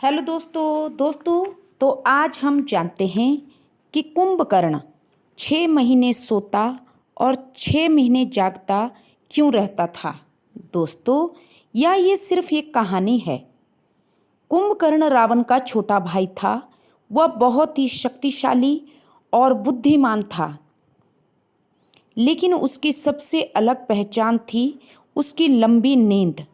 Hello दोस्तों तो आज हम जानते हैं कि कुंभकर्ण 6 महीने सोता और 6 महीने जागता क्यों रहता था। दोस्तों, या ये सिर्फ एक कहानी है। कुंभकर्ण रावण का छोटा भाई था। वह बहुत ही शक्तिशाली और बुद्धिमान था, लेकिन उसकी सबसे अलग पहचान थी उसकी लंबी नींद।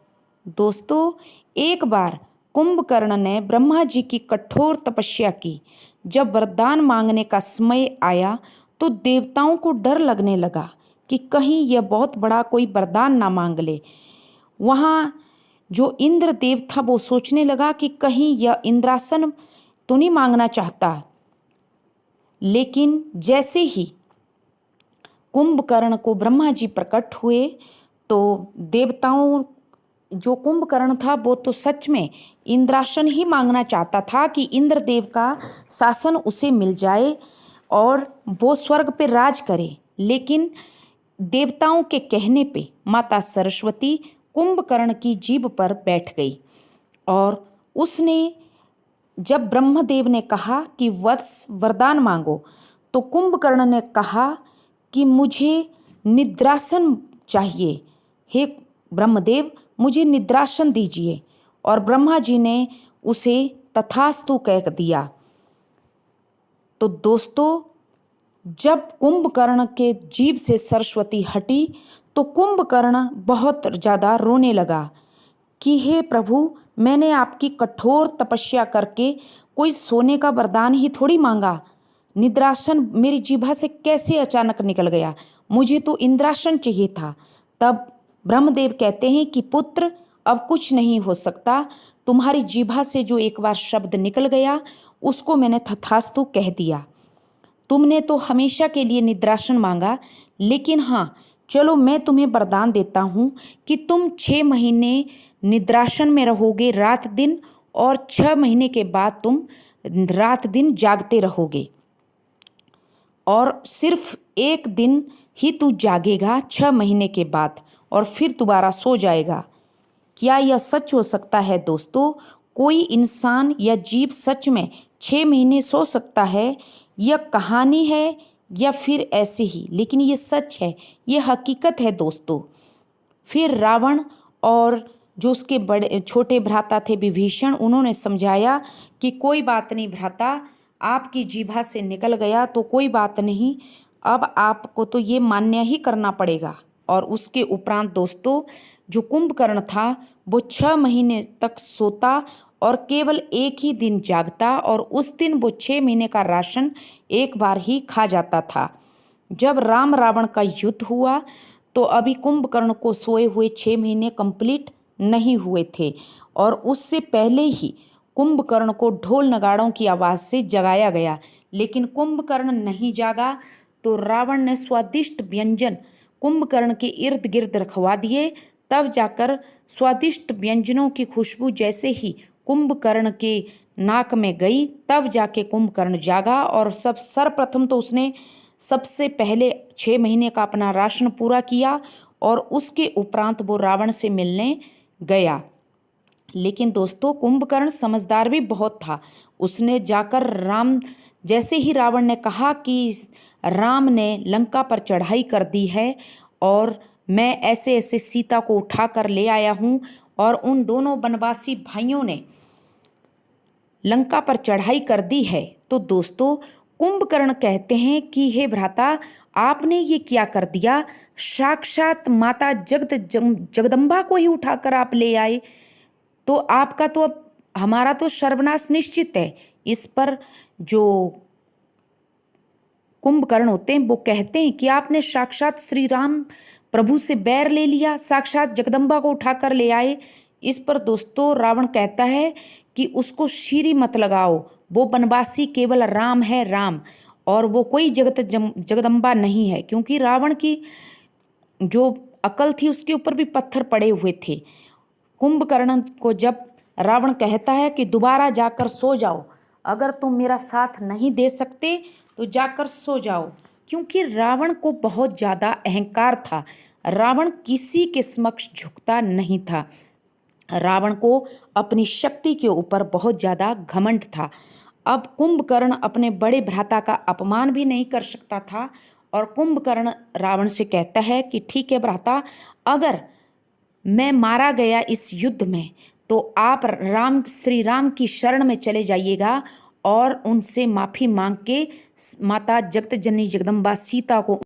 दोस्तों, एक बार कुंभकर्ण ने ब्रह्मा जी की कठोर तपस्या की। जब वरदान मांगने का समय आया तो देवताओं को डर लगने लगा कि कहीं यह बहुत बड़ा कोई वरदान ना मांग ले। वहाँ जो इंद्रदेव था वो सोचने लगा कि कहीं यह इंद्रासन तो नहीं मांगना चाहता। लेकिन जैसे ही कुंभकर्ण को ब्रह्मा जी प्रकट हुए तो देवताओं जो कुंभकर्ण था वो तो सच में इंद्रासन ही मांगना चाहता था कि इंद्रदेव का शासन उसे मिल जाए और वो स्वर्ग पे राज करे। लेकिन देवताओं के कहने पे माता सरस्वती कुंभकर्ण की जीभ पर बैठ गई और उसने जब ब्रह्मदेव ने कहा कि वरदान मांगो तो कुंभकर्ण ने कहा कि मुझे निद्रासन चाहिए। हे ब्रह्मदेव, मुझे निद्रासन दीजिए। और ब्रह्मा जी ने उसे तथास्तु कह दिया। तो दोस्तों, जब कुंभकर्ण के जीभ से सरस्वती हटी तो कुंभकर्ण बहुत ज़्यादा रोने लगा कि हे प्रभु, मैंने आपकी कठोर तपस्या करके कोई सोने का वरदान ही थोड़ी मांगा। निद्रासन मेरी जीभा से कैसे अचानक निकल गया? मुझे तो इंद्रासन चाहिए था। तब ब्रह्मदेव कहते हैं कि पुत्र, अब कुछ नहीं हो सकता। तुम्हारी जीभा से जो एक बार शब्द निकल गया उसको मैंने तथास्तु कह दिया। तुमने तो हमेशा के लिए निद्रासन मांगा, लेकिन हाँ, चलो मैं तुम्हें वरदान देता हूँ कि तुम 6 महीने निद्रासन में रहोगे रात दिन, और 6 महीने के बाद तुम रात दिन जागते रहोगे। और सिर्फ एक दिन ही तू जागेगा 6 महीने के बाद, और फिर दोबारा सो जाएगा। क्या यह सच हो सकता है दोस्तों? कोई इंसान या जीव सच में 6 महीने सो सकता है? यह कहानी है या फिर ऐसे ही? लेकिन ये सच है, ये हकीकत है दोस्तों। फिर रावण और जो उसके बड़े छोटे भ्राता थे विभीषण, उन्होंने समझाया कि कोई बात नहीं भ्राता, आपकी जीभा से निकल गया तो कोई बात नहीं, अब आपको तो ये मान्य ही करना पड़ेगा। और उसके उपरांत दोस्तों, जो कुंभकर्ण था वो 6 महीने तक सोता और केवल एक ही दिन जागता, और उस दिन वो 6 महीने का राशन एक बार ही खा जाता था। जब राम रावण का युद्ध हुआ तो अभी कुंभकर्ण को सोए हुए 6 महीने कंप्लीट नहीं हुए थे, और उससे पहले ही कुंभकर्ण को ढोल नगाड़ों की आवाज़ से जगाया गया। लेकिन कुंभकर्ण नहीं जागा तो रावण ने स्वादिष्ट व्यंजन कुंभकर्ण के इर्द गिर्द रखवा दिए। तब जाकर स्वादिष्ट व्यंजनों की खुशबू जैसे ही कुंभकर्ण के नाक में गई, तब जाके कुंभकर्ण जागा। और सर्वप्रथम तो उसने सबसे पहले 6 महीने का अपना राशन पूरा किया, और उसके उपरांत वो रावण से मिलने गया। लेकिन दोस्तों, कुंभकर्ण समझदार भी बहुत था। उसने जाकर जैसे ही रावण ने कहा कि राम ने लंका पर चढ़ाई कर दी है और मैं ऐसे ऐसे सीता को उठा कर ले आया हूँ, और उन दोनों वनवासी भाइयों ने लंका पर चढ़ाई कर दी है, तो दोस्तों कुंभकर्ण कहते हैं कि हे भ्राता, आपने ये क्या कर दिया? साक्षात माता जगदम्बा को ही उठाकर आप ले आए, तो आपका तो अब हमारा तो सर्वनाश निश्चित है। इस पर जो कुंभकर्ण होते हैं वो कहते हैं कि आपने साक्षात श्री राम प्रभु से बैर ले लिया, साक्षात जगदम्बा को उठाकर ले आए। इस पर दोस्तों रावण कहता है कि उसको शीरी मत लगाओ, वो वनवासी केवल राम है, राम, और वो कोई जगदम्बा नहीं है। क्योंकि रावण की जो अकल थी उसके ऊपर भी पत्थर पड़े हुए थे। कुंभकर्ण को जब रावण कहता है कि दोबारा जाकर सो जाओ, अगर तुम मेरा साथ नहीं दे सकते तो जाकर सो जाओ, क्योंकि रावण को बहुत ज़्यादा अहंकार था। रावण किसी के समक्ष झुकता नहीं था। रावण को अपनी शक्ति के ऊपर बहुत ज़्यादा घमंड था। अब कुंभकर्ण अपने बड़े भ्राता का अपमान भी नहीं कर सकता था और कुंभकर्ण रावण से कहता है कि ठीक है भ्राता, अगर मैं मारा गया इस युद्ध में तो आप श्री राम की शरण में चले जाइएगा और उनसे माफ़ी मांग के माता जगत जननी जगदम्बा सीता को